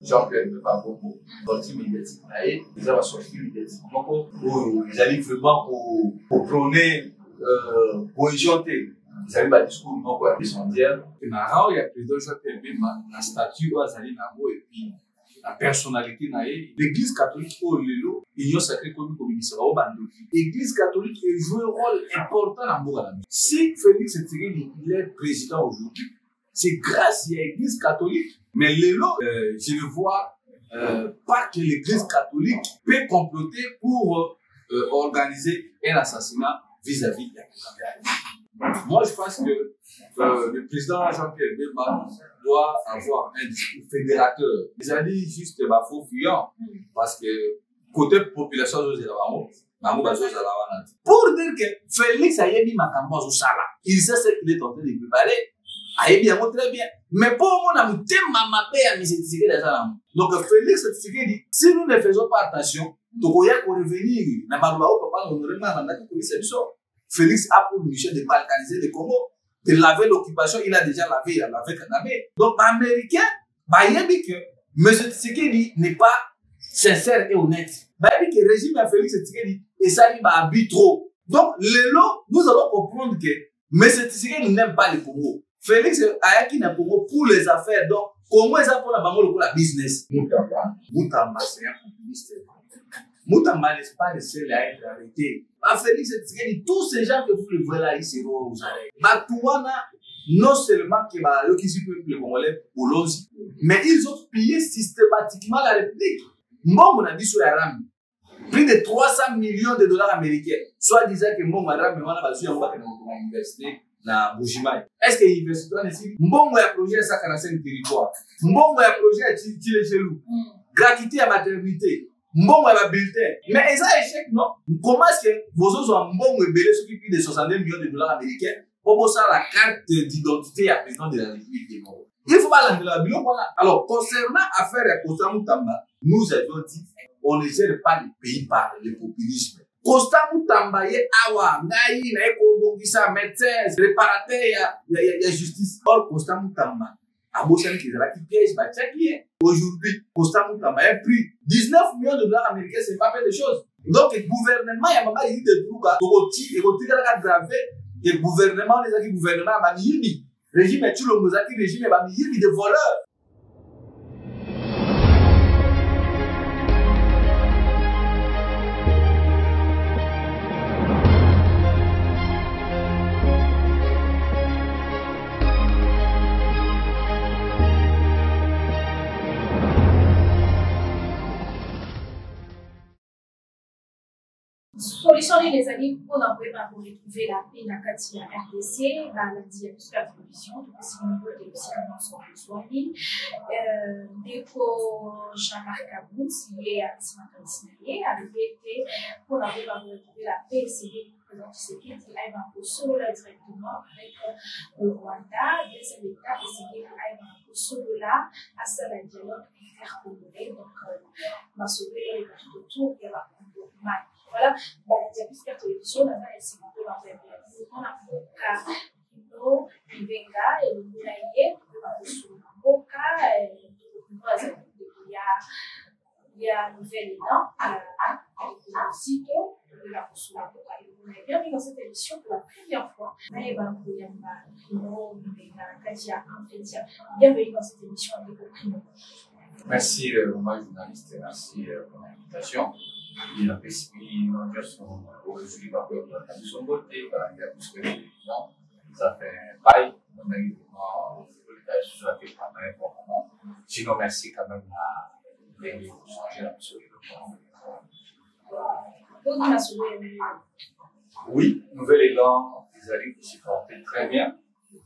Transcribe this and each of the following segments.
Jean-Pierre Bemba-Congo, sorti médiatique, ils ont sorti médiatique. Ils allaient vraiment pour prôner cohésion. Ils avaient un discours non quoi, ils sont dire. Il y a président Jean-Pierre Bemba, la statue Azali Namo et puis la personnalité naïe. L'église catholique au Lelo, l'Union sacrée commune communiste, l'église catholique joue un rôle important dans Mbogala. Si Félix Tshisekedi est président aujourd'hui, c'est grâce à l'église catholique. Mais Lelo, je ne vois pas que l'église catholique peut comploter pour organiser un assassinat vis-à-vis de la Cameroun. Moi, je pense que le président Jean-Pierre Bemba doit avoir un discours fédérateur. Ils ont dit juste faux fuyant parce que côté population, pour dire que Félix a mis ma campagne au Sala, il sait ce qu'il est en train de préparer. Aïe bien, très bien. Mais pour moi, on a mis ma paix à M. Tshisekedi. Donc, Félix Tshisekedi, si nous ne faisons pas attention, nous allons revenir. Félix a pour mission de balkaniser le Congo, de laver l'occupation. Il a déjà lavé, il a lavé Kanabé. Donc, Américain, il a dit que M. Tshisekedi n'est pas sincère et honnête. Il a dit que le régime de Félix Tshisekedi, et ça, il habite trop. Donc, nous allons comprendre que M. Tshisekedi n'aime pas le Congo. Félix Ayaki n'a Congo pour les affaires, donc Congo est pour la banque pour la business. Moutamba, c'est un populiste. Moutamba n'est pas le seul à être arrêté. Félix Tshisekedi, tous ces gens que vous le voyez là, ils seront aux arrêts. Matouana, non seulement que le Congolais pour l'OSI, mais ils ont pillé systématiquement la République. Mbongo on a dit sur Aram, plus de 300 millions de dollars américains. Soit disant que Mbongo Aram, mais on a battu en bas de l'université. Na Bujimai. Est-ce que l'université est ici? Mbongo ya projet à 145 territoires. Mbongo ya projet à Tile Chelou. Gratuité à maternité. Mbongo ya bulletin. Mais ça échec, non? Comment est-ce que vos autres ont Mbongo et Belé qui plus de 62 millions de dollars américains pour ça la carte d'identité à président de la République du Congo? Il faut pas l'enlever la bilan, voilà. Alors, concernant l'affaire à Constant Moutamba, nous avions dit, on ne gère pas le pays par le populisme. Constant Moutamba, awa, ngai, na eko bongisa, médecin, réparateur, ya justice. Or, Constant Moutamba, à Bossan qui piège, aujourd'hui, Constant Moutamba a pris 19 millions de dollars américains, c'est pas fait de choses. Donc, le gouvernement, il y a maman, il dit de tout, il y a gravé, le gouvernement, les acquis gouvernement, il régime est tout le mozaki, régime est de voleurs. Solution les amis pour retrouver la paix dans la RDC, la dialyse de la production, donc c'est au niveau des médicaments sont besoignés. Déco Jean-Marc Aboud, qui est à Simacanisnaye, a été pour retrouver la paix, c'est le président Tshisekedi qui a un peu solo là directement avec le Rwanda, deuxième étape, c'est qu'il a un peu solo là, à ça la dialogue intercongolais, donc ma sauvé les parties autour et la mal. Voilà, la dialyse de la télévision, là, elle s'est montée dans les pays. On a fait Kino, Ibenga, et le Moulaye, sur Boka, et il y a un nouvel élan, avec le site de la Boka. Et vous avez bien vu dans cette émission pour la première fois. Naïba Kouyamba, Kino, Ibenga, Kadia, Amfetia. Bienvenue dans cette émission avec le Kino. Merci, moi, journaliste, merci pour l'invitation. Il a pris une version au résumé par le son beauté, par la télévision. Ça fait un bail, on a eu le sur la télé pendant un moment. Sinon, merci quand même à les changer la mission. Oui, nouvel élan, les alliés qui s'y portaient très bien.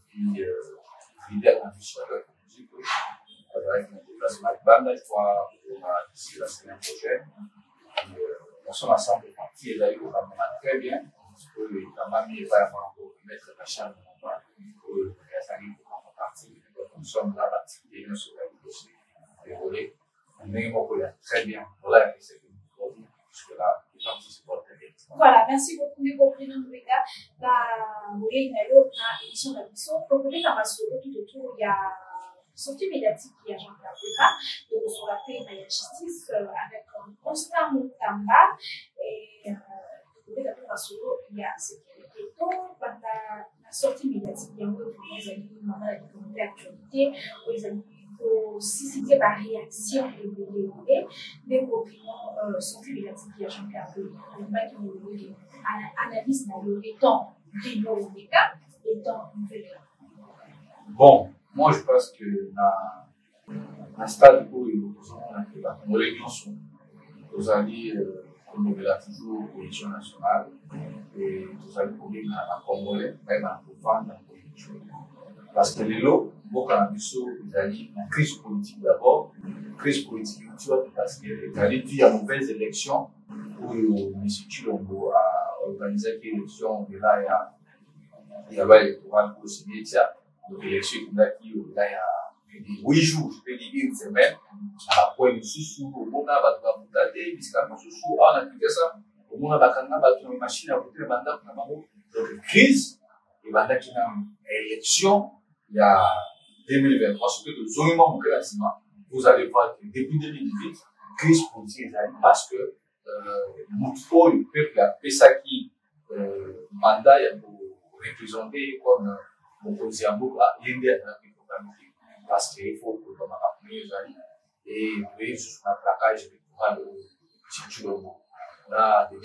Puis, l'idée a sur la musique. Avec mon déplacement de bande, je crois, d'ici la semaine prochaine. On s'en ensemble de partir et d'ailleurs, on va très bien. Parce que la mamie va vraiment mettre la charge de mon bas pour les amis pour en partir. Donc, nous sommes là, l'activité, nous sommes là, aussi déroulés. On est très bien. Voilà, et c'est une produit, puisque là, les parties se portent très bien. Voilà, merci beaucoup, Nego Prénom de Vega. La émission de la mission, pour vous dire, tout autour, il y a sortie médiatique qui a Jean-Pierre Bemba, de sur la paix et la justice, avec un constant Moutamba, et il y a ce qui est pendant la sortie médiatique, il y a beaucoup de amis, pendant la communauté actualité, où les amis aussi citer par réaction des opinions sorties médiatiques qui a Jean-Pierre Bemba, qui nous analyse dans le temps de nos cas et dans le cas. Bon, moi je pense que dans stade où nos réunions sont, nous allons renouveler toujours l'opposition nationale et nous allons pour à Congolais, même à vendre la politique. Parce que les lots, beaucoup en Bissau, ils allaient une crise politique d'abord, une crise politique parce qu'ils allaient dire à mauvaises élections où M. Chilombo a organisé une élection de là il y a loi électorale pour ce métier. Donc, l'élection qui là, il y a 8 jours, je peux dire une semaine, après, le sous-sous, au monde, on va voter, puisqu'à mon sous-sous, on a fait ça, au monde, on va faire une machine à voter, mandat, donc, crise, et mandat qui a une élection, il y a 2023, ce que le zonement au classement, vous allez voir que depuis 2018, crise politique, parce que, le peuple a fait ça qui, mandat, pour représenter comme, opposition à l'Indien parce qu'il faut que l'on ait et puis juste un plaquage électoral au Chilombo. Là, des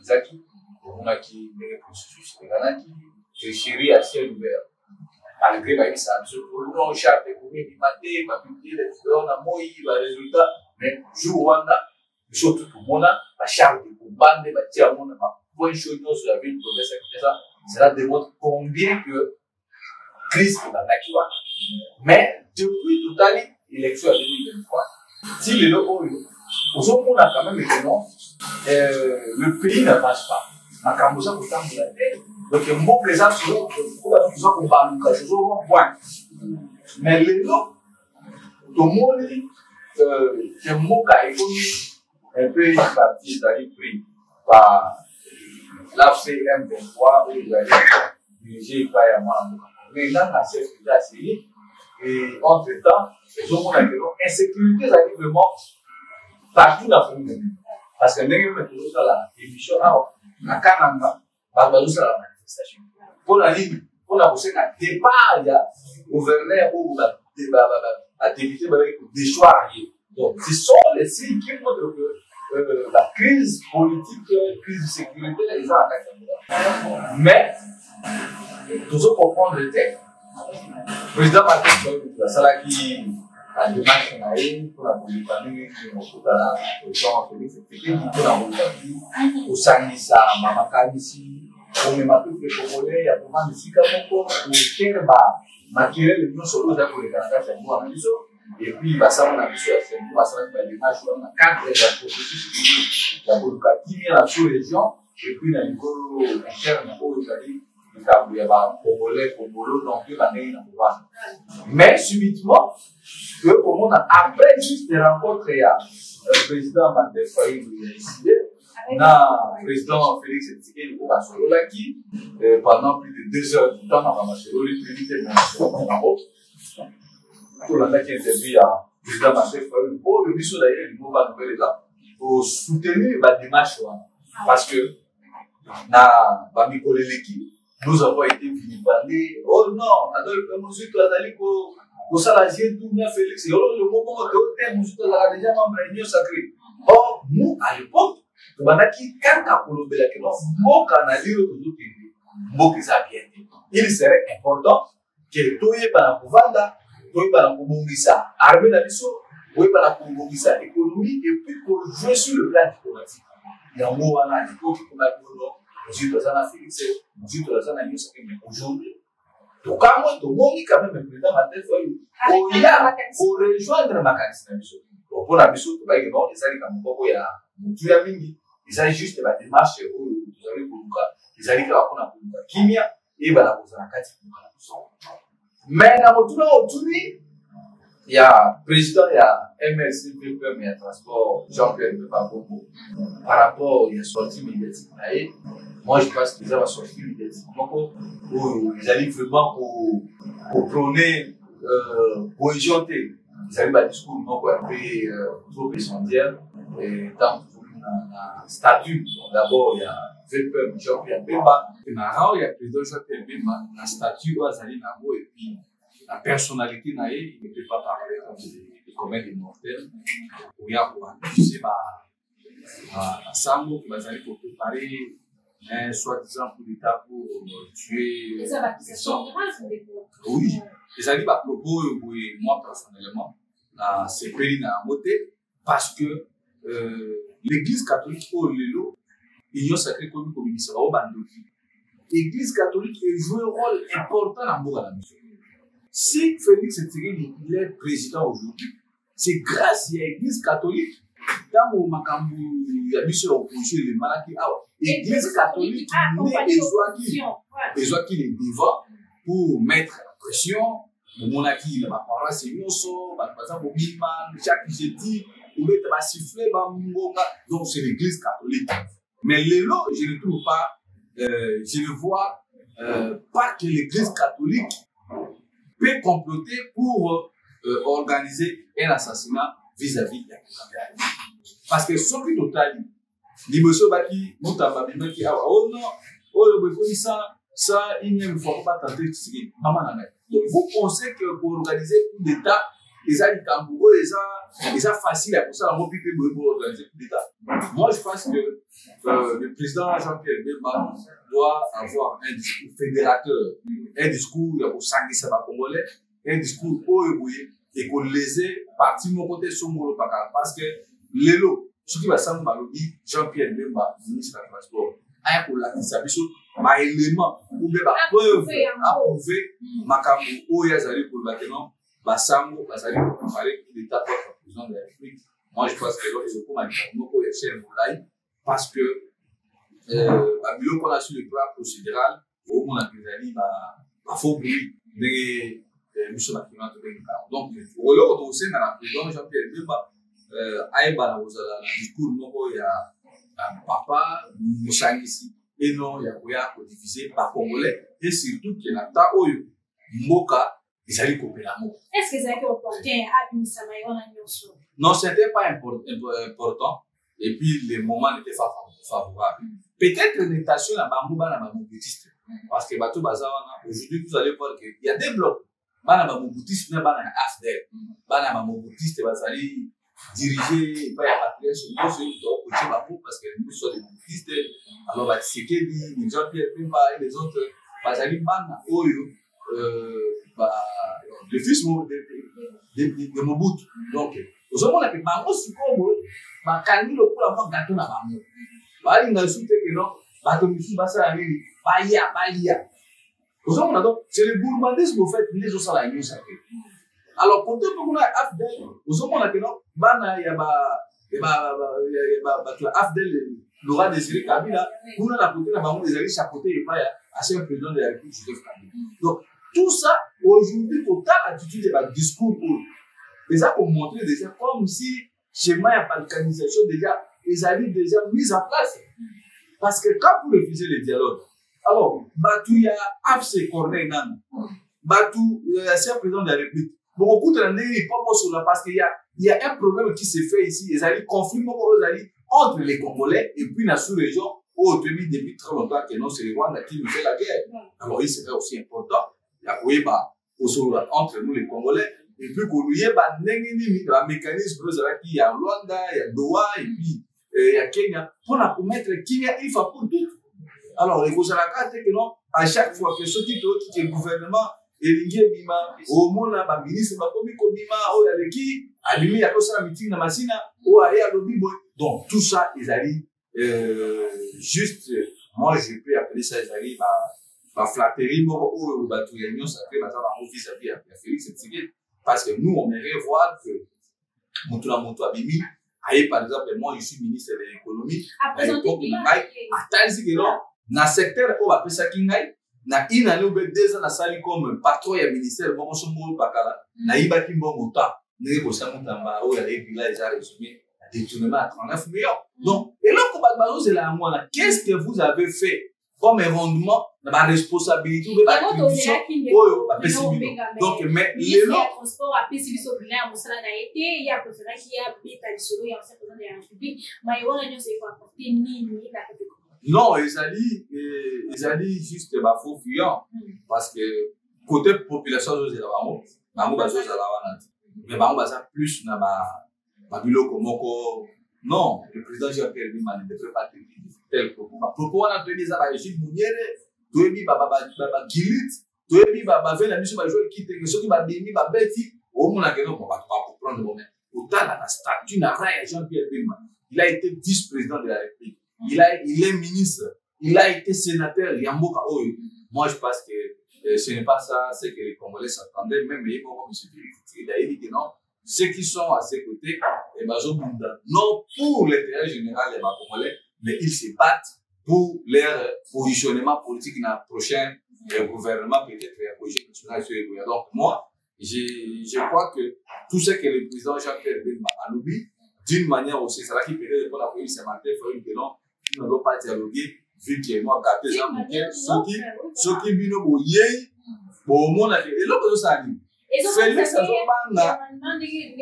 cas qui on a qui les processus qui chéri à ciel ouvert. Malgré ma vie, ça me surprend. Non, charte pour m'alimenter, m'a publié les vidéos, on a moï, le résultat, mais jour on a, surtout tout le monde, ma charte pour bande, ma tia, on a point chaud sur la ville, progrès, etc. Cela démontre combien que crise est dans l'actuel. Mais depuis toute l'élection en 2023, si les locaux, on a quand même été non, le pays n'avance pas. Ma Cambosa, pourtant, vous l'avez. Donc, il y a un bon présent sur l'eau, qu'on parle de quelque chose, point. Mais les lots, tout le monde, c'est un mot qui a été un peu parti, c'est-à-dire pris par l'AFCM23, où il a été dirigé par Yama. Mais dans la sécurité assurée, et entre-temps, les hommes ont insécurité, ça arrive vraiment partout dans le monde. Parce que nous avons toujours la émission, la Kananga, la manifestation. Pour la ligne, pour la prochaine, il départ, il y a gouverneur ou la députée avec des choix. Donc, ce sont les signes qui montrent que la crise politique, la crise de sécurité, ils ont attaqué. Mais, toujours comprendre le texte. Le président Martin Fayulu, c'est qui a démarché pour la politique, pour la président Félix, pour la politique, pour Sanissa, Mamakanisi, pour les peuple congolais, il y a vraiment des cicatrices pour terme, maquiller les noms sur l'autre pour les Canadiens, c'est moi, et puis, ça, on a vu sur la scène, ça, on a des matchs, on a 4 processus, la politique qui vient dans la sous-région, et puis, dans le niveau interne, pour les alliés. Il y a Congolais, Congolo, donc il y a des gens. Mais subitement, après juste les rencontres, il y a le président Martin Fayulu qui a décidé, le président Félix Tshisekedi qui pendant plus de 2 heures du temps, on a ramassé pour la qui intervient à président Martin Fayulu, pour le mission d'ailleurs, il va nous là, pour soutenir la démarche. Parce que, dans l'équipe, nous avons été vilipendés. Oh non, alors le monsieur qui a dit que ça l'a dit tout bien Félix. Et alors le moment que le monsieur qui a déjà membre de l'Union sacrée. Or, nous, à l'époque, nous avons dit quand on a colobé la question, nous avons dit que ça a bien été. Il serait important que tout y ait pas la Vanda, tout y ait pas la Koumongisa, armée d'Abisso, tout y ait pas la Koumongisa économique, et puis qu'on joue sur le plan diplomatique. Il y a un mot à la diplomatique. Aujourd'hui, donc, quand moi, tout le monde, quand même, le président Martin Fayulu, pour rejoindre ma candidature. Donc, pour la mission, tout le monde, ils allaient comme beaucoup, il y a tout le monde, ils allaient juste la démarche, ils allaient pour le ils allaient pour la Kimia, et la pose à la carte. Mais, dans le tour, il y a président, il y a MLC, il y a transport, Jean-Pierre Bemba par rapport, il y a sorti médiatique. Moi, je pense qu'ils ont sorti médiatiquement, où ils allaient vraiment pour prôner cohésion te ezali badiscours moko ya mpe trop incendiaire tant na statut d'abord ya VPM Jean-Pierre Bemba na rang ya président Jean-Pierre Bemba na statut oyo azali nango et puis la personnalité na ye il ne peut pas parler comme des communs des mortels oya koaccuser basango ke bazali kopréparer un soi-disant coup d'état pour tuer oui ezali bapropos oyo boye moi personnellement nasepeli na yango te parce que l'église catholique oyo lelo union sacrée komi kobimisa bango bandoki l'église catholique ejoue un rôle important na mboka na biso. Si Félix Tshisekedi il est président aujourd'hui c'est grâce à l'église catholique ntango makambo ya biso ya opposition elemalaki awa église catholique ezwaki les devants pour mettre la pression bomonaki na baparoise nyonso bato baza kobima chaque jeudi obeta basifle bamboka donc c'est l'église catholique mais lelo je ne trouve pas je ne vois pas que l'église catholique peut comploter pour organiser un assassinat vis-à-vis de la Kagame. Parce que ce qui nous a dit, l'émotion baki, nous t'avons dit, oh non, oh le ça, il ne faut pas tenter de se dire, maman n'a pas. Donc vous pensez que pour organiser coup d'État, les gens du Tambourou, les gens faciles à pour ça, pour organiser coup d'État. Moi, je pense que le président Jean-Pierre Bemba doit avoir un discours fédérateur, un discours au Sangi-Saba congolais, un discours au et qu'on les ait partis de mon côté sur mon pakala. Parce que l'élo, ce qui va s'en malobi, Jean-Pierre Bemba, ministre du Transport, a pour la mission, ma élément, ou bien ma preuve, approuvé, ma caméra, ou yazali pour le bâtiment, ma sango, bazali pour préparer l'état pour le président de la République. Moi, je pense que l'on est au cours de parce que, à bilo qu'on a sur le plan procédural, au moins, la faux bruit, Monsieur Makima donc au lieu de aussi dans la présidence Jean-Pierre Bemba aïba na discours moko ya papa Moussangisi et non ya koya ko diviser par congolais et surtout que na ta oyo mboka ezali kopela moko est-ce que ça est opportun à Moussa Mayona nyonso non c'était pas important et puis les moments n'étaient pas favorables peut-être une tentation na bango bana ba mobutiste parce que bato bazawana aujourd'hui vous allez voir que il y a des blocs bana ba mobutiste na bana AFDEL bana ba mobutiste bazali diriger pas ya patriarche nous c'est donc coacher ba parce que nous sommes des mobutistes alors ba Tshisekedi Jean-Pierre Bemba et les autres bazali bana oyo le fils de Mobutu donc ozomona ke bango sikomo bakangi lokola mwa gato na bango balinga sute ke non bato misusu basala nini balia. Donc, c'est le gourmandisme au fait, les gens sont là, ils sont là. Alors, quand on a AFDEL, aux hommes, on a que non, il y a AFDEL, Laura Désiré Kabila, on a la côté là, on les a chapeautés et pas assez un président de la République, Joseph Kabila. Donc, tout ça, aujourd'hui, total attitude et discours pour déjà pour montrer déjà comme si schéma de balkanisation déjà, ils avaient déjà mis en place. Parce que quand vous refusez le dialogue, alors, Batou ya Afse Corneille Nan, Batou, c'est président de la République. Beaucoup de l'année, il pas sur la parce qu'il y a un problème qui se fait ici. Il y a des conflits entre les Congolais et puis la sous-région, depuis très longtemps que non, c'est le Rwanda qui nous fait la guerre. Alors, il serait aussi important. Il y a entre nous les Congolais et puis qu'on y ait un mécanisme qui y a Rwanda, il y a Doha et puis il y a Kenya pour mettre Kenya il faut pour tout. Alors, il faut se la carte que non, à chaque fois que ce qui est le gouvernement, et bima, au monde là, le ministre, bima, ou il y a qui, à lui, il y a ça, meeting na masina, ou à l'obibo. Donc, tout ça, ils arrivent, juste, moi, je peux appeler ça, ils arrivent à flatterie, ou à tout l'union sacrée, vis-à-vis à Félix Tshisekedi. Parce que nous, on aimerait voir que, Moto Abimi, par exemple, moi, je suis ministre de l'économie, à l'époque de dans le secteur où on appelle ça Kingai, na une année ou 2 ans, na sali comme patron du ministère, bon, on se moule pas là, na iba kimbo mota, n'est pas ça mutamba, où il y a des villages à résumer, détournement à 39 millions. Donc, et là, c'est la qu'est-ce que vous avez fait comme un rendement, ma responsabilité, ou ma contribution. Donc, mais les transport à PCB sur le lien, il y a préféré qu'il y a bêta du solo et en fait, dans la République, mais il y a c'est quoi apporter ni la catégorie. Non, ils allaient juste faux fuyant parce que côté population, ils ont mais plus na ba biloko moko. Non, le président Jean-Pierre Bemba ne devrait pas tenir tel propos. Ma propos on a tenu ça ba Régine Mouniere, toyebi ba Gilit, toyebi ba ve la mission ba jouer qui te ceux qui ba bemi ba beti, au monde que non pas comprendre bon. Autant la statut na Jean-Pierre Bemba. Il a été vice-président de la République. Il est ministre, il a été sénateur Yamboka Oyo. Moi je pense que ce n'est pas ça, c'est que les Congolais s'attendaient, même les Congolais il a dit que non, ceux qui sont à ses côtés, non pour l'intérêt général des Congolais, mais ils se battent pour leur positionnement politique dans le prochain gouvernement, peut-être national. Donc moi, je crois que tout ce que le président Jean-Pierre Bemba a oublié, d'une manière aussi, c'est là qu'il peut-être pour la police ce matin, il faut que non, ils ne doivent pas dialoguer, vu que moi, quand les gens ceux qui viennent au Yé, au monde, et là, ça arrive. Félix Azobanga. Il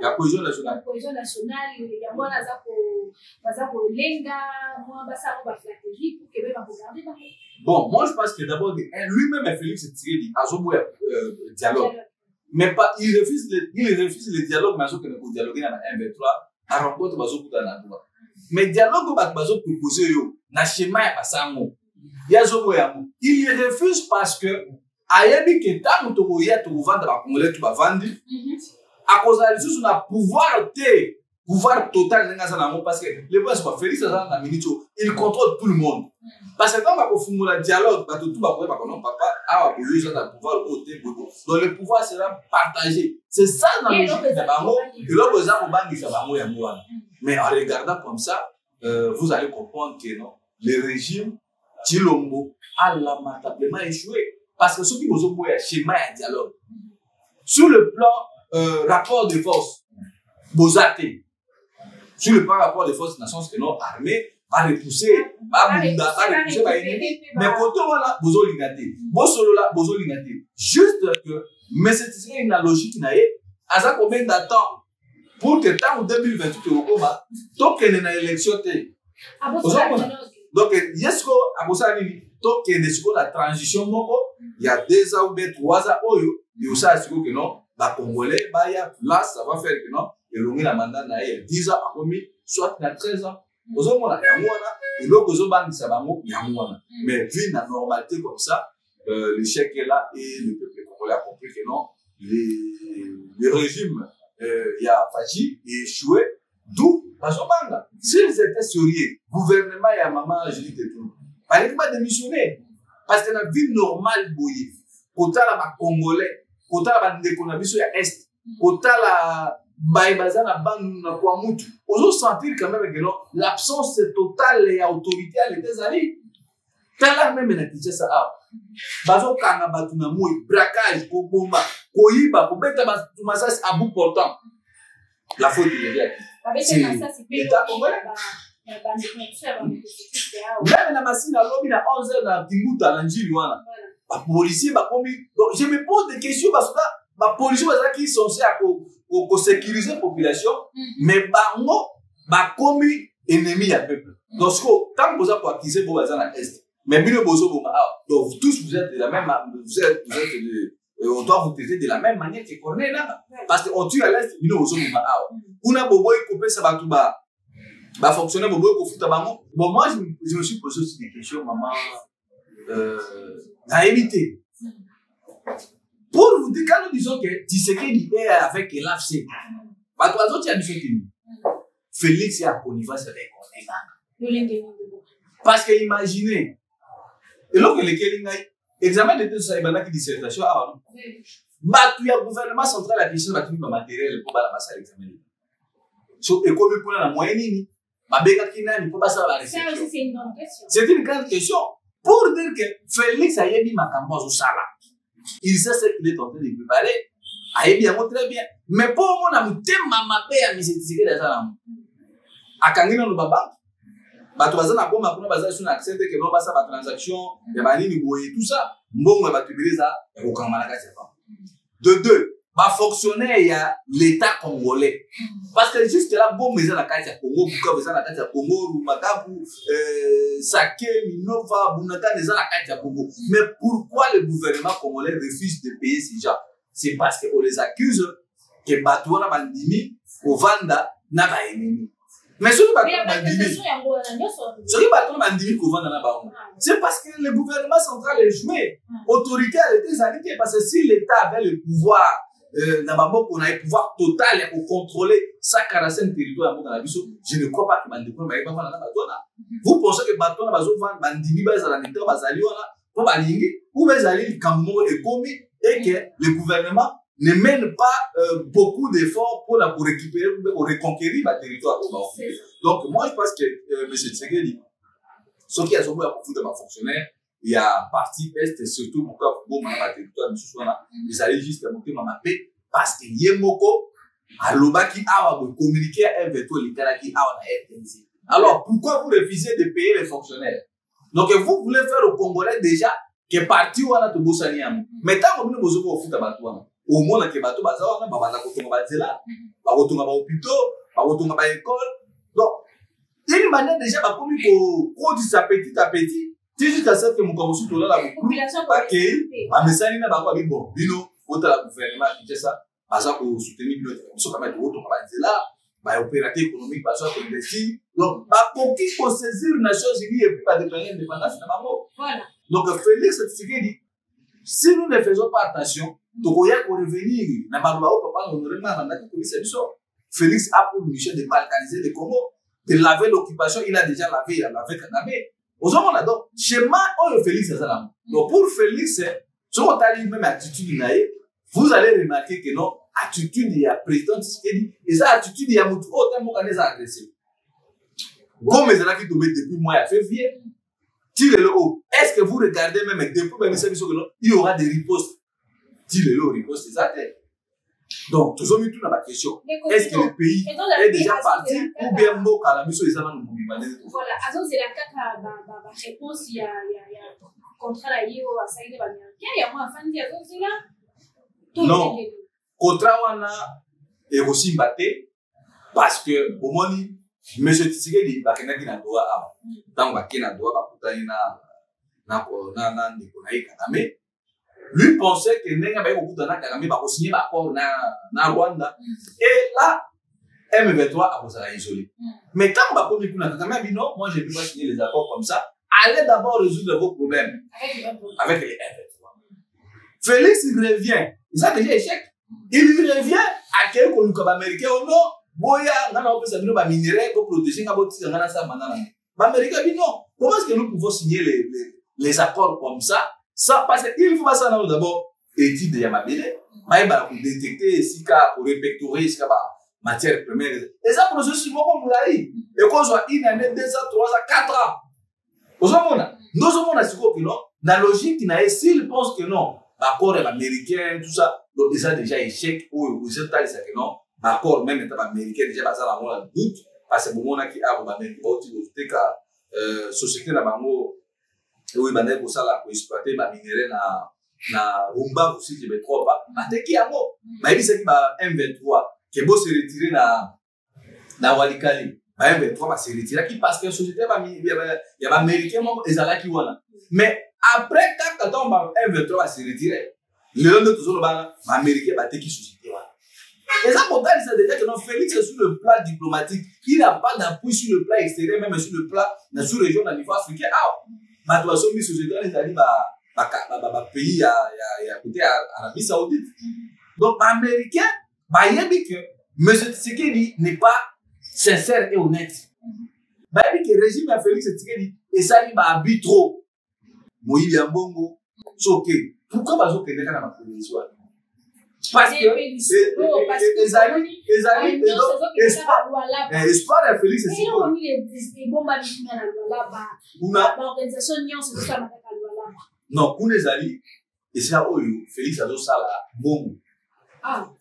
y a cohésion nationale. Il y a moi, bon, moi je pense que d'abord, lui-même, Félix Tshisekedi, Azoboya dialogue. Mais pas, il refuse le dialogue, mais il faut dialoguer dans la 1-23, à rencontre Bazo Koutana. Mais dialogue, Bazo proposé, na schéma ya basango. Il refuse parce que Ayabi que tant que tu as vendre la Congolais, tu vas vendre. À cause de ça, on a pouvoir total parce que les boss sont Félix Azana Minito, il contrôle tout le monde. Parce que quand on fait un dialogue, tout va pouvoir non papa a pouvoir côté donc le pouvoir sera partagé. C'est ça dans le logique de Bango. Et là vous avez bangi ça Bango ya Mouana. Mais en regardant comme ça, vous allez comprendre que non, le régime Tshilombo a lamentablement échoué. Parce que ceux qui vous ont un schéma et un dialogue. Sur le plan rapport de force, Bozate. Sur le plan rapport de force, nation que non armée, va repousser, va repousser, va ennemi. Mais quand on a besoin de l'ingati, besoin de l'ingati. Juste que, mais c'est une logique qui n'a pas, à ça combien de temps pour que tant en 2028 au combat, tant qu'il y a une élection, donc, yes, à Bossa tant qu'il y a la transition, il y a 2 ans ou 3 ans, il y a ça, que non, la Congolais, là, ça va faire que non, et l'on a mandat, il y a 10 ans, soit il y a 13 ans. Aux hommes, il y a moins, et l'autre, aux hommes, il y a moins. Mais vu la normalité comme ça, le chèque est là, et le peuple congolais a compris que non, le régime, il y a Fachi, est échoué, d'où, s'ils étaient sérieux, gouvernement et à maman, je dis que tout. Il ne fallait pas démissionner. Parce que la vie normale, quand la Congolais, quand la Ndékonabiso ya Est, quand la Baïbaza na bande na Kouamoutou, on peut sentir quand même que l'absence totale et autorité à l'état alliés. Tala même na Kinshasa a. Bazo kanga batu na moui, braquage, kobomba, koyiba, kobeta masasi à bout portant. La faute est là. C'est l'État congolais. Même la machine à l'homme, il a 11 heures dans Timbuta, dans Njiliwana. Les policiers, donc je me pose des questions parce que les policiers qui sont censés sécuriser la population, mais ils sont ennemis du peuple. Donc, tant que vous avez acquis pour les Est, mais donc tous vous êtes de la même on doit vous traiter de la même manière que qu'on est là. Parce qu'on tue à l'Est, on a beau couper ça va tout bas. Fonctionner bon moi je me suis posé aussi des questions maman à éviter pour vous dire quand nous disons que Tshisekedi est avec l'AFC tu as dit Félix est à connivence avec parce que imaginez et là que les examen de tout ça il y a dissertation il y a gouvernement central à question de matériel pour la passe à l'examen et comme pour la moyenne c'est une grande question. Pour dire que Félix a mis ma campagne au Sala. Il sait ce qu'il est en train de préparer. A bien très bien. Mais pour moi, on a mis ma paix à mes étiquettes de Sala. A Kangina no Baba. bato baza na bomba kuna baza sur accès que non basa ba transaction ya banini boye tout ça mbongo bato beleza ya kokanga na kati ya bango. De deux, ba fonctionnaire ya l'état congolais parce que juste là bombe eza na kati ya Congo, Bukavu eza na kati ya Congo, Rumakabu, Sake, Minova, Bunagana eza na kati ya Congo. Mais pourquoi le gouvernement congolais refuse de payer ces gens? C'est parce qu'on les accuse que bato wana bandimi ovanda na ba ennemi. Mais ce qui c'est parce que le gouvernement central est joué. Autorité à l'État, parce que si l'État avait le pouvoir, on a le pouvoir total pour contrôler 145 territoires dans la vie, je ne crois pas que Bandiko va vous pensez que Baton va Bandini va dans l'État, va aller pour Balingi, ou va aller Cambo et Komi, et que le gouvernement ne mène pas beaucoup d'efforts pour récupérer, pour reconquérir le territoire. Donc, moi, je pense que M. Tsegeli, ce qui a sauvé beaucoup de ma fonctionnaires, il y a partie Est, et surtout pour le territoire, ils allaient juste monter ma paix, parce que Yemoko, à l'Obaki, a communiqué avec les Kanaki, a RTNC. Alors, pourquoi vous refusez de payer les fonctionnaires? Donc, vous voulez faire au Congolais déjà que parti ou à la Tobossaniam. Mais tant que vous ne pouvez pas faire au moins que bateau bazawana babanda kotonga bazela bakotonga ba hôpitaux bakotonga ba école. Donc une manière déjà bakomi ko produire petit à petit jusqu'à ce que mon commerce tola la population bakei ba mesani na bango bi bon bino otala gouvernement qui ça baza ko soutenir bino so kama to otonga bazela ba opérateur économique baza ko investir. Donc ba koki ko saisir Nations Unies et puis ba déclarer indépendance na bango. Voilà. Donc Félix Tshisekedi, si nous ne faisons pas attention, Tokoya pour revenir, n'a pas Félix a pour mission de balkaniser le Congo, de laver l'occupation, il a déjà lavé, il a lavé Kagame. Aux hommes, on a donc, schéma, on Félix, c'est ça. Donc pour Félix, si on a eu même attitude, vous allez remarquer que non, attitude, il y a président Tshisekedi, et ça, attitude, il y a beaucoup de temps qu'on a agressé. Comme les gens qui tombent depuis le mois de février, tirez-le haut. Est-ce que vous regardez même depuis le service que non, il y aura des ripostes? Tirez-le haut, ripostes, c'est ça. Donc, toujours mis tout dans la question. Est-ce que le pays est déjà parti ou bien mot à la mission des amants nous voilà, alors c'est la réponse, il y a contrat là, il y a ça, il y a il y a moi, enfin, il y a donc là. Non, contrat on a et aussi batté parce que au moins Monsieur Tshisekedi bakena kina doa a tant bakena doa bakutani na ndikonaika Kagame. Lui pensait que nenga ba kokutana Kagame ba ko signer ba accord na Rwanda et là M23 a posé isolé. Mais quand ba komi kuna Kagame a dit non, moi je ne peux pas signer les accords comme ça. Allez d'abord résoudre vos problèmes avec les M23. Félix il revient, il a déjà échec. Il revient à quelqu'un comme américain ou non. Boya, on peut savoir ba minerais pour protéger ngabo tsanga ça manana. Ba américain dit non. Comment est-ce que nous pouvons signer les accords comme ça? Ça parce qu'il faut pas ça d'abord étude de Yamabele, mais bah pour détecter si cas pour répertorier si cas matière première. Et ça processus comme là et qu'on soit une année 2 ans 3 ans 4 ans. Nous avons la que non, la logique qui n'a s'il pense que non, l'accord américain tout ça, donc déjà échec ou aux États-Unis que non. Accord même état américain déjà basé dans le doute parce que moment qui a américain aussi que société na bango oui bande ko sala ko exploiter ba minerai na rumba aussi je me trompe pas mateki yango ba bisa ki ba M23 que bo se retirer na Walikali ba M23 ba se retirer qui parce que société ba ya ba américain mo ezala ki wana mais après quand ba M23 ba se retirer le long de toujours ba américain ba teki société wana. Et ça, pour ça déjà que non, Félix est sur le plan diplomatique. Il n'a pas d'appui sur le plan extérieur, même sur le plan de la sous-région, au niveau africain. Ah, ma situation, mis société, les amis, pays à côté Arabie Saoudite. Donc, américain, il y a dit que M. Tshisekedi n'est pas sincère et honnête. Il y a dit que le régime de Félix Tshisekedi, et ça, il va habiter trop. Moïse Yambongo, c'est ok. Pourquoi pas que quelqu'un n'a pas fait l'histoire? Parce que les amis, espoir de Félix c'est quoi? Non, pour les amis, et c'est là où Félix a dit ça là, bon.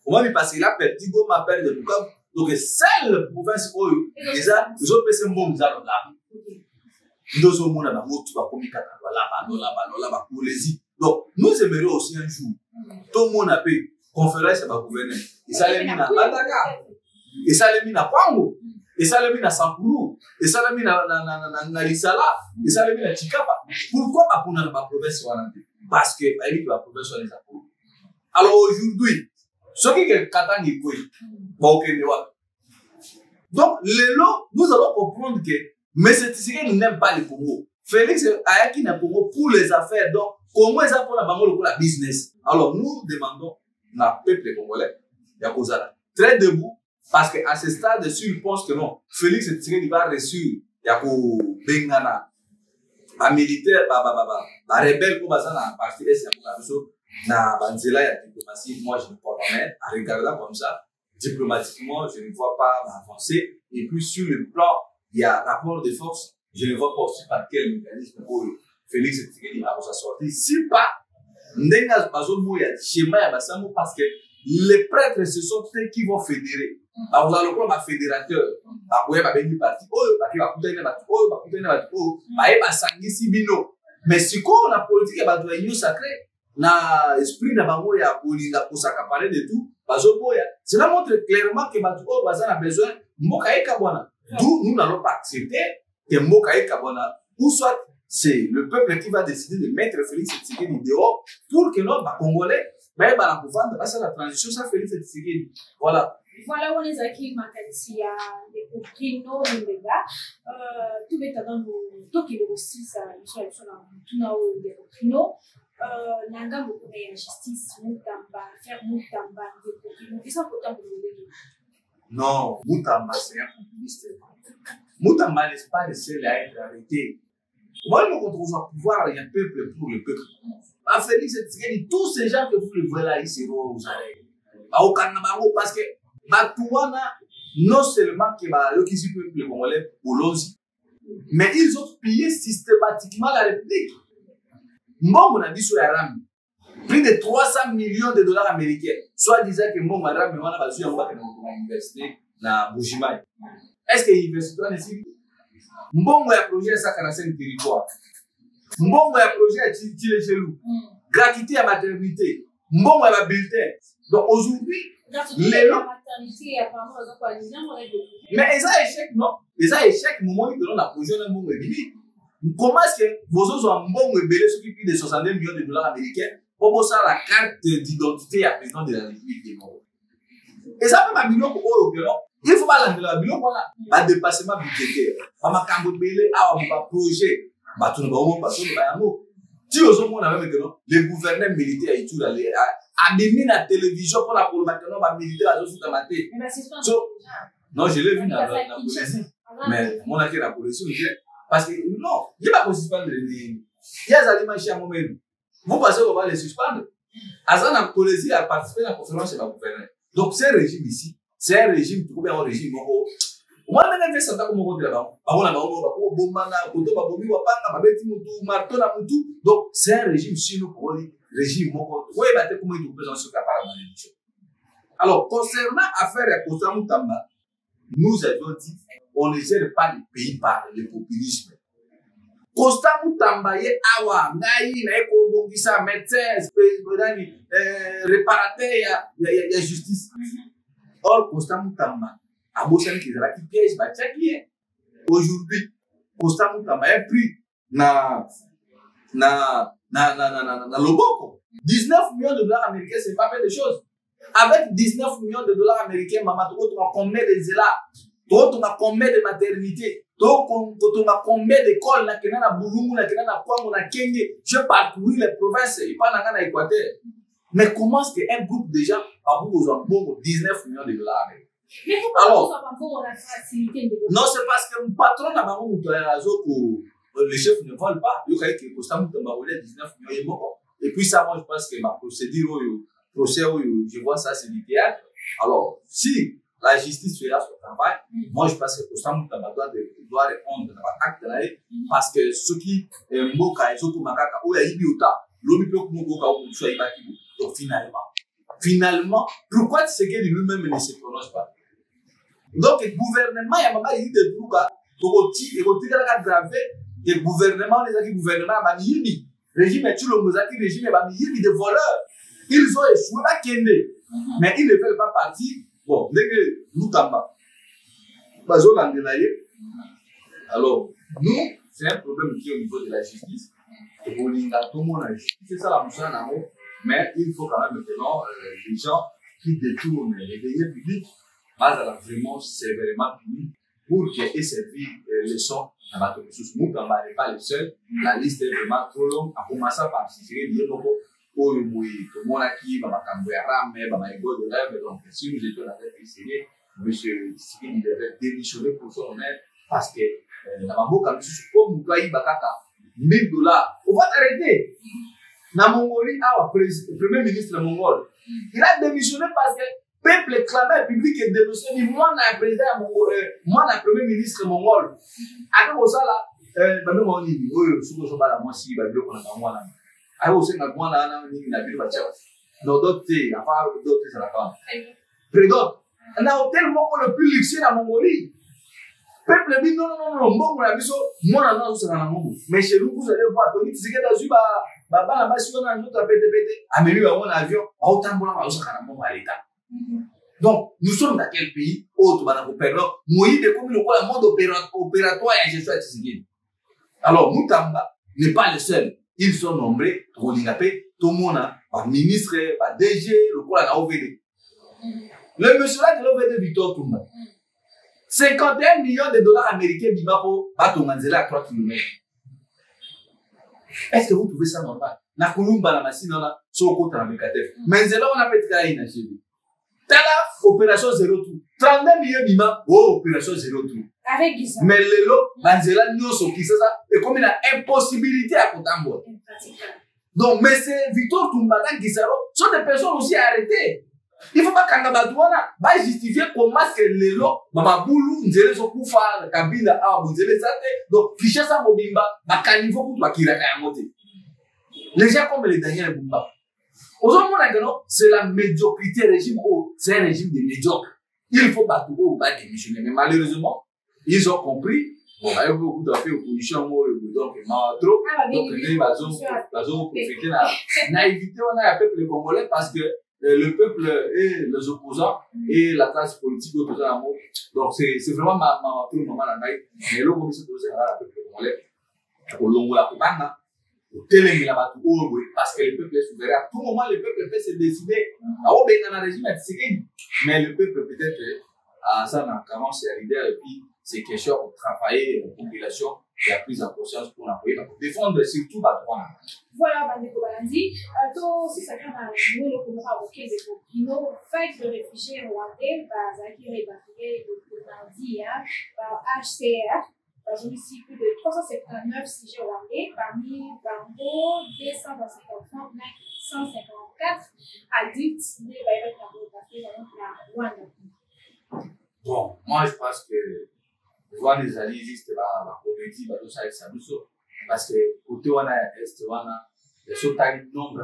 Comment il passe? Il a perdu bon ma perte de Bukavu. Donc, seule province où déjà, les autres personnes bon, ils allons là. Nous sommes là, donc, nous aimerions aussi un jour, tout le monde a payé, conférence à ma gouvernement. Et ça les mis à Bandaka, et ça les mis à Kwango, et ça les mis à Sampuru, et ça les mis à Lisala, et ça les mis à Chikapa. Pourquoi pas pour la province? Parce que la province est les apôtres. Alors aujourd'hui, ce qui est Katani Koui, donc, nous allons comprendre que mais c'est ce qui n'aime pas le Congo. Félix a qui n'a Congo pour les affaires. Donc, comment ils appellent la banque pour la business? Alors, nous demandons à peuple congolais, Yakozala, très debout, parce qu'à ce stade, il pense que non, Félix il va reçu Yako Bengana, un militaire, un rebelle comme ça, dans la partie est, na Banzela, il y a diplomatie. Moi, je ne crois pas, mais à regarder comme ça, diplomatiquement, je ne vois pas avancer. Et puis, sur le plan, il y a rapport de force, je ne vois pas aussi par quel mécanisme pour Félix Tshisekedi va sortir. Si pas, Ndenga Bazomo, il y a schéma, il y a Bassamo, parce que les prêtres, ce sont ceux qui vont fédérer. Alors, vous allez le prendre un fédérateur. Vous allez le parti. Mais si quoi, la politique, il y a une union sacrée. Na esprit na bango ya kolinga kosakaparer de tout bazoboya. Cela montre clairement que batu o baza na besoin mboka ekabwana. D'où nous n'allons pas accepter que mboka ekabwana ou soit c'est le peuple qui va décider de mettre Félix Tshisekedi dehors pour que nos Congolais ben la pouvoir passer la transition sans Félix Tshisekedi. Voilà. Voilà, on est acquis makalisi ya les Kino Mbega. Tout est dans nos tout qui est aussi ça sur tout na o les Kino. Nanga beaucoup de justice, Moutamba, faire Moutamba, ils sont contents de nous. Non, Moutamba, c'est un populiste. Moutamba n'est pas le seul à être arrêté. Moi, je me retrouve au pouvoir, il y a peuple pour le peuple. À Félix Tshisekedi, tous ces gens que vous le voyez là, ils seront aux arrêts. Au Kanamago, parce que Batouana, non seulement que le peuple congolais, mais ils ont pillé systématiquement la République. Mbongo na biso ya Rami, plus de 300 millions de dollars américains. Soit disant que Mbongo na Rami wana bazu ya mbaka na université na Bushimai. Est-ce que l'université est ici? Mbongo ya projet 145 territoires. Mbongo ya projet à Tile Chelou. Gratuité à maternité. Mbongo ya bulletin. Donc aujourd'hui, les lots. Mais ils ont échec, non? Ils ont échec, moment où ils donnent la projet d'un Mbongo et comment est-ce que vos autres ont un bon rebelle sur qui plus de 62 millions de dollars américains pour ça la carte d'identité à président de la République du Congo? Et ça fait ma million pour eux, il faut pas la million pour la dépassement budgétaire. Maman Kambobele a un projet. Bah, tout le monde passe au Bayamo. Si aux autres, on a même que les gouverneurs militaires et tout, a mis la télévision pour la maintenant, ma militaire a aussi dans ma tête. Non, je l'ai vu dans la police. Mais mon accueil la police, parce que non, il ne va pas suspendre les. Il y a des aliments chez moi même. Vous pensez qu'on va les suspendre? Azan a police a participé à la conférence de la gouverneur. Donc, ce régime ici, c'est un régime, tout bien un régime. Moi, je ne sais pas comment on dit là-bas. Donc, c'est un régime sur nous, régime. Oui, mais comment il peut se préparer à l'élection? Alors, concernant l'affaire de Kosta Moutamba, nous avions dit on ne gère pas le pays par le populisme. Kosta Moutamba ye awa ngai na eko bongisa médecin réparateur ya justice. Or Kosta Moutamba a bossé qui zala qui piège ba tchaki. Aujourd'hui Kosta Moutamba est pris na Loboko. 19 millions de dollars américains, c'est pas fait de choses. Avec 19 millions de dollars américains, maman, tu as combien de zéla? Tu as combien de maternité? Tu as combien d'écoles? Tu as Boulou, tu as Kwango, tu as Kenya. Je parcours les provinces, il parle en Équateur. Mais comment est-ce qu'un groupe de gens a besoin de 19 millions de dollars américains? Mais pourquoi on a facilité de non, c'est parce que le patron n'a pas les chefs ne volent pas. Il y a que Kosta Moutamba 19 millions. Et puis ça, moi, je pense que ma procédure, procès, je vois ça, c'est du théâtre. Alors, si la justice fait son travail, moi, je pense que Kosta Moutamba doit répondre à l'acte là, parce que ceux qui mboka et ceux qui makaka ou ya ibiota, l'homme peut mboka ou soit ibaki. Donc finalement, pourquoi Tshisekedi lui-même ne se prononce pas? Donc le gouvernement, il y a maman il dit de tout cas, pour retirer la gravé le gouvernement, les acquis gouvernement, Bamiyimi, régime est tout le Mozaki, régime est Bamiyimi de voleurs. Ils ont échoué à Kende, mais ils ne veulent pas partir. Bon, dès que nous t'en alors, nous, c'est un problème qui est au niveau de la justice. Tout le monde a justice, c'est ça la mission en amont. Mais il faut quand même maintenant les gens qui détournent les deniers publics, mais elle a vraiment sévèrement puni pour qu'ils aient servi les leçons à notre ressource. Nous, quand on n'est pas les seuls, la liste est vraiment trop longue, à commencer par Sisségué, pour le monde qui va m'accompagner, va m'aider de rêve. Donc, si nous étions dans cette Sisségué, M. Sisségué devait démissionner pour son honneur parce que la maboka, comme nous payons Bakaka, $1000, on va t'arrêter. Dans Mongolie, le premier ministre mongol, il a démissionné parce que le peuple clamait public et dénonçait. Moi, je suis président mongolais, moi, je suis premier ministre mongol. Avec ça, là, je suis dit, oui, je suis là, moi, si, je suis là. Avec ça, je suis là, je suis là. Non, d'autres, enfin, d'autres, ça va. Président, on a tellement le plus luxueux dans Mongolie. Le peuple dit non, bon, on a vu ça, moi, on a vu ça dans Mongolie. Mais chez nous, vous allez voir, Tony, tu sais que dans une baba là-bas, si on a un autre pété, amené à mon avion, autant pour la ça à l'État. Donc, nous sommes dans quel pays? Autre, madame, Moïse, de comme le monde opératoire et gestion artistique. Alors, Moutamba n'est pas le seul. Ils sont nombreux, tout le monde a, ministre, DG, le quoi, la OVD. Le monsieur là de l'OVD, Victor Toumba. 51 millions de dollars américains, Bibapo, Batonganzela à 3 km. Est-ce que vous trouvez ça normal? Na Kulumba, la machine, on a son côté dans le KTF. Mais c'est là on a fait Traïna chez lui. T'as là, opération 0 tout. 32 millions d'imams, oh, opération 0 tout. Avec Gisa. Mais le lot, Manzela, nous, ce qui c'est ça, et comme il a impossibilité à Kotambo. Donc, mais c'est Victor Toumbala, Gisaro, sont des personnes aussi arrêtées. Il ne faut pas qu'Angabatouana va justifier comment est-ce que les lots, Maboulou, Nzele Sokoufa, Kabila, Nzele Zate, donc, Kishasa Mobimba, Bakanivo, Bakira Kayamote. Les gens comme les Daniel Bumba. Aujourd'hui, c'est la médiocrité régime, c'est un régime de médiocre. Il faut battre au bas démissionner. Mais malheureusement, ils ont compris. Bon, il y a beaucoup d'opposition, donc, donc, les ont profité de la naïveté, on a appelé les Congolais parce que le peuple et les opposants et la classe politique opposant à moi. Donc, c'est vraiment ma maman la naïve. Mais là, comme c'est posé à la peuple congolais, au long de la Kubana, au télémi la batu, parce que le peuple est souverain. À tout moment, le peuple peut se décider. Dans le régime, mais le peuple peut-être, à ça, quand c'est arrivé, et puis, c'est question de travailler la population et la prise en conscience pour l'envoyer, pour défendre surtout la droite. Voilà, Bandeko Balandi. Si ça vient dans nous, le Congo au Québec, il nous fait de réfugiés rwandais, par Zaki répatriés de Nandi, par HCR. J'ai ici plus de 379 sujets rwandais, parmi Bango, 225 enfants, 154 adultes nés par la Rwanda. Bon, moi je pense que voir les alliés existent la comédie, parce que côté on a est on a les sautages nombre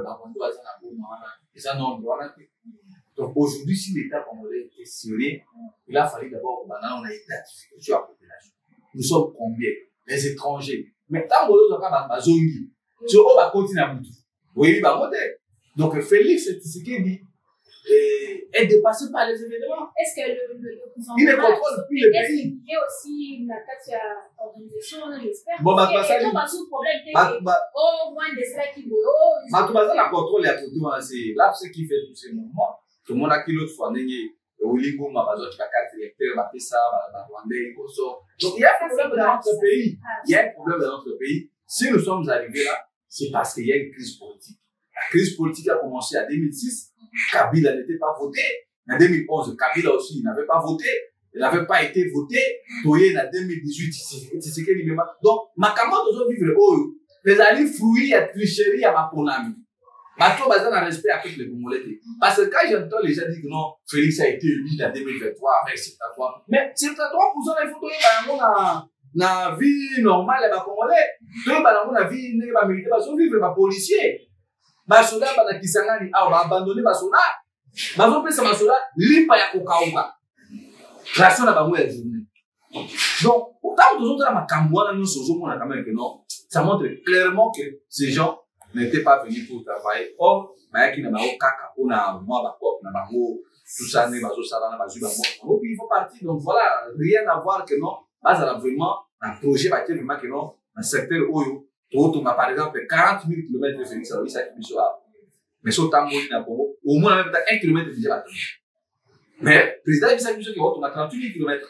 donc aujourd'hui si l'État congolais était sérieux, il a fallu d'abord on a identifié sur la population. Nous sommes combien? Les étrangers. Mais tant que nous avons un zongi, sur on va continuer à monter. Oui, il va monter. Donc Félix, c'est ce qu'il dit. Est dépassé par les événements. Est-ce que le gouvernement il ne contrôle plus le pays. Est-ce qu'il y a aussi une attaque à l'organisation, j'espère? Bon, il y a un problème. Oh, moins de cela qui la contrôle est à côté. C'est là ce qui fait tous ces mouvements. Tout le monde a qui l'autre fois, donc il y a un problème dans notre pays. Il y a un problème dans notre pays. Si nous sommes arrivés là, c'est parce qu'il y a une crise politique. La crise politique a commencé en 2006. Kabila n'était pas voté. En 2011, Kabila aussi n'avait pas voté. Il n'avait pas été voté. Toye en 2018, c'est ce qu'il dit. Donc, ma camarade doit vivre. Les alliés fruits à tricherie à ma ponami. Maintenant, basé dans le respect avec les Congolais. Parce que quand j'entends les gens dire que non, Félix a été élu en 2023 avec 73. Mais 73% des photos, dans la vie normale, les Congolais, dans la vie militaire, ils sont vivre les policiers. Les soldats, qui sont abandonnés, les soldats, ils ont fait ces soldats, lipa ya kokauka. Ration na bango ya journée. Donc, autant que nous avons Cambois, nous sommes quand même que non, ça montre clairement que ces gens n'étaient pas venus pour travailler. Or, il y a des caca, on a tout ça, il faut partir. Donc voilà, rien à voir que non, vraiment, un projet va vraiment que non, un secteur où on a par exemple 40 000 km de Félix Aloïs à Kibissoa. Mais sur Tango, au moins même 1 km déjà. Mais le président Issa Kibissoa qui on a 38 000 km.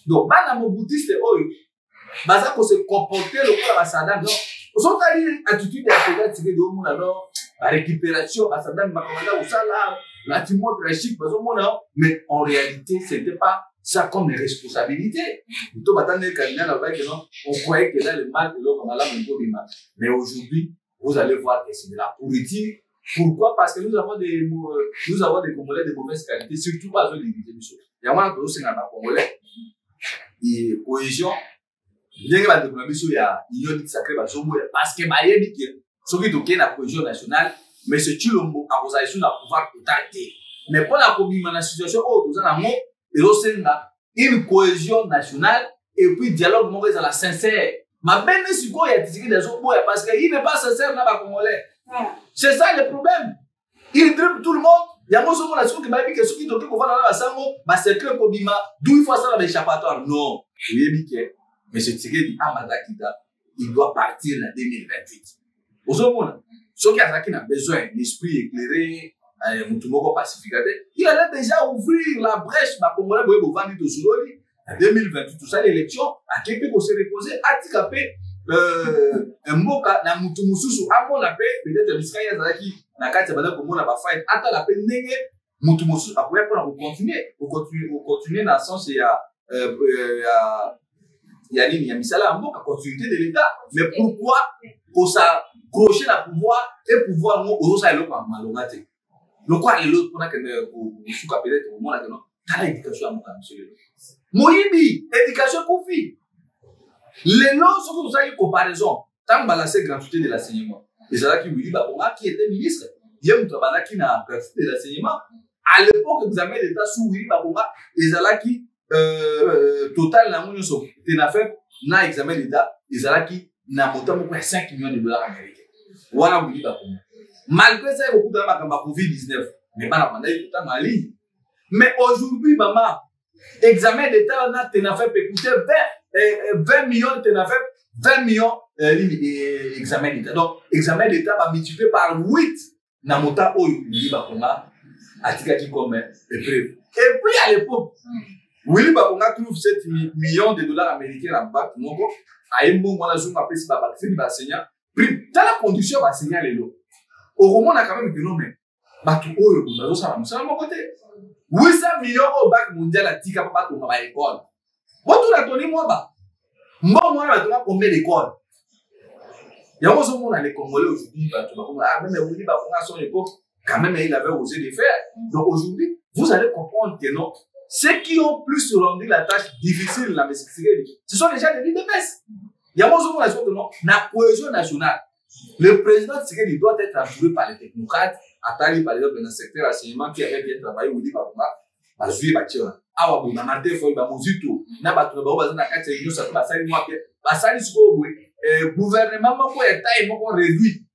Donc, dans mon boutiste, ça pour se comporter le coup à Saddam. Donc, on a une attitude de tirer de monde alors, la récupération à Saddam, là, tu montres la chic, mais en réalité, c'était pas ça comme une responsabilité. On croyait que dans le mal, on a là un peu de mal. Mais aujourd'hui, vous allez voir que c'est de la pourriture. Pourquoi? Parce que nous avons des Congolais de mauvaise qualité, surtout pas eux des choses. Il y a un peu de Congolais. Et cohésion, bien que la diplomatie soit union sacrée, parce que Maïe dit que ce qui est la cohésion nationale, mais c'est tout le monde à vos actions à pouvoir totalité. Mais pour la communication, la situation, nous avons une cohésion nationale et puis dialogue mauvais à la sincère. Ma belle n'est quoi, il y a des gens parce qu'il n'est pas sincère dans la Congolais. C'est ça le problème. Il dribble tout le monde. Il y a un moment où il m'a dit que ceux qui doivent voir la sango, c'est que comme d'où il faut ça dans l'échappatoire. Non. Oui, mais ce tiré dit Amadakida, il doit partir en 2028. Au moment, ceux qui ont besoin d'esprit éclairé, Moutoumoko pacificateur, il allait déjà ouvrir la brèche, ma Congolais, pour vendre tout sur l'eau. En 2028, tout ça, l'élection, à Québec, on s'est reposé, à Tikapé, un mot, na Moutoumousou, à mon appel, peut-être, l'Israël, Zaki, na carte, pour moi, la fight, attends la peine, négué, Moutoumousou, après, on continuer dans le sens, il y a Misala, un mot, la continuité de l'État. Mais pourquoi, pour s'approcher le pouvoir, et pouvoir, on ça, l'autre, malheureusement, le quoi, l'autre, pour que, sous capitaine, au moment là, non, t'as l'éducation à mon cas, monsieur. Moïbi, éducation confie. Les noms sont pour ça une comparaison. Tant que c'est gratuité de l'enseignement. Et c'est là qui me dit, qui était ministre, il y a un travail qui n'a gratuité de l'enseignement. À l'époque, l'examen d'État sous Willy Babonga, et c'est là qui, total, la moyenne, t'en fait, n'a examen d'État, et c'est là qui n'a monté à 5 millions de dollars américains. Voilà, Willy Babonga. Malgré ça, il y a beaucoup de gens qui ont Covid-19. Mais pas la pandémie, tout le temps en ligne. Mais aujourd'hui, maman, examen d'État, on a fait écouter 20 millions, 20 millions examen d'État. Donc, examen d'État va multiplier par 8 dans mon temps où Willy Babonga a tiré comme épreuve. Et puis, à l'époque, Willy Babonga trouve 7 millions de dollars américains en banque. Donc, à un moment, on a joué à Pessi Babak, c'est l'enseignant. Dans la condition, l'enseignant est là. Au moment, on a quand même dit non, mais, Batu Oyo, on a ça à mon côté. 800 millions au bac mondial à Tika Papa pour ma école. Moi, tout a donné moi, bah. Moi, on a combien d'écoles? Il y a un moment, on a les Congolais aujourd'hui, même Willy Babonga à son époque, quand même, il avait osé les faire. Donc aujourd'hui, vous allez comprendre que non, ceux qui ont plus rendu la tâche difficile, la mesquiterie, ce sont les gens de l'île de Metz. Il y a un moment où on a dit que non, la cohésion nationale, le président Tshisekedi doit être entouré par les technocrates, Atali, par exemple, dans le secteur enseignement qui avait bien travaillé, Willy Babonga, à Zoué Bachira. Awa, on a marqué, il faut y avoir Mozito, n'a pas tout le monde, on a 4 réunions, ça va salir moi, ça salir ce que gouvernement, moi, il y a taille, moi, réduit.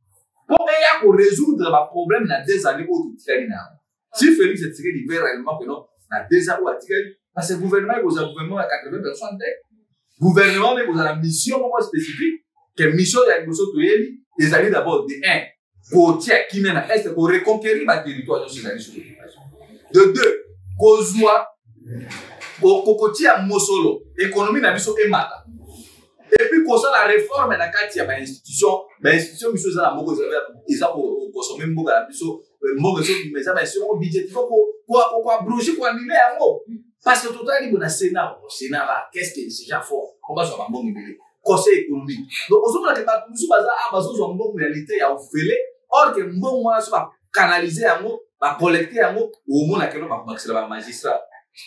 Pour résoudre le problème dans 2 années où tu es là. Si Félix Tshisekedi veut réellement que non, dans 2 ans où tu es là, parce que le gouvernement, il y a un gouvernement à 80 personnes. Le gouvernement, il y a une mission spécifique, que la mission de la mission de l'Élie, ils allaient d'abord de 1, pour tirer qui mène à Est, pour reconquérir le territoire de l'occupation. De 2, pour jouer, pour tirer à Mosolo, l'économie de la mission est mata. Et puis, pour ça, la réforme de la carte, il y a une institution, monsieur, ça, ils ont consommé beaucoup de la mission, mais ça, c'est un budget, il faut pour abroger, pour annuler un mot. Parce que tout à l'heure, il y a un Sénat, qu'est-ce que c'est déjà fort? Comment ça va bon niveau? Conseil économique. Donc, aujourd'hui, on a tout ça, Amazon, une bonne réalité, il y a un fêlé, or que bon, moi, ça va canaliser un mot, va collecter un mot, au moins, on va magistrat.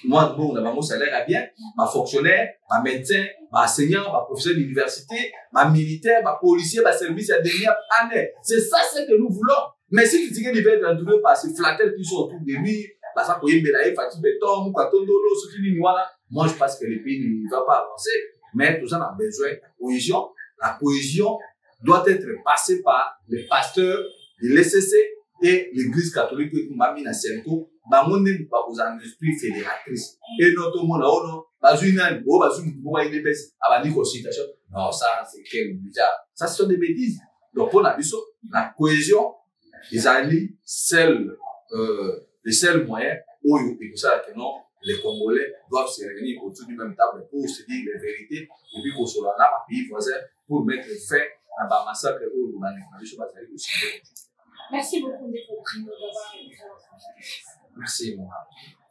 Moi, bon, on a mon salaire à bien, ma fonctionnaire, ma médecin, ma enseignant, ma professeur d'université, ma militaire, ma policier, ma service à dernière année. C'est ça, c'est que nous voulons. Mais si tu dis qu'il va être entouré par ces flatteurs qui sont autour de lui, ça peut y être Fatih Beton, Katondolo, ce qui voilà, Moi, je pense que le pays ne va pas avancer, mais tout ça a besoin de cohésion. La cohésion doit être passée par les pasteurs de l'ECC et l'Église catholique comme Mamina Senko. Bamonde n'est pas aux un esprit fédératrice. Et notamment là, on a une non, ça, c'est quel déjà. Ça, ce sont des bêtises. Donc, on a vu ça. La cohésion, les alliés, le seul moyen où il faut ça que non, les Congolais doivent se réunir autour du même table pour se dire les vérités et puis qu'on soit là, à pays voisin, pour mettre fin à un massacre où nous avons aussi. Merci beaucoup de d'avoir été là. Merci, mon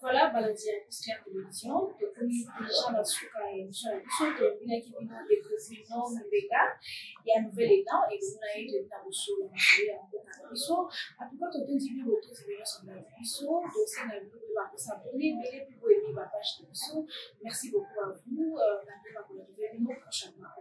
Voilà, baladi ya kusikia television tokoni déjà na suka émission ya biso tolobinaki bino découvrement mbeka ya nouvel état et kuna ye tolina kosolo makolo ya mboka na biso atuka totondi bino botozi nyonso na biso tosenga bino mpe bakosabone ebele mpe boyebi bapage na biso merci beaucoup à vous na mpe bakolakide bino prochainement.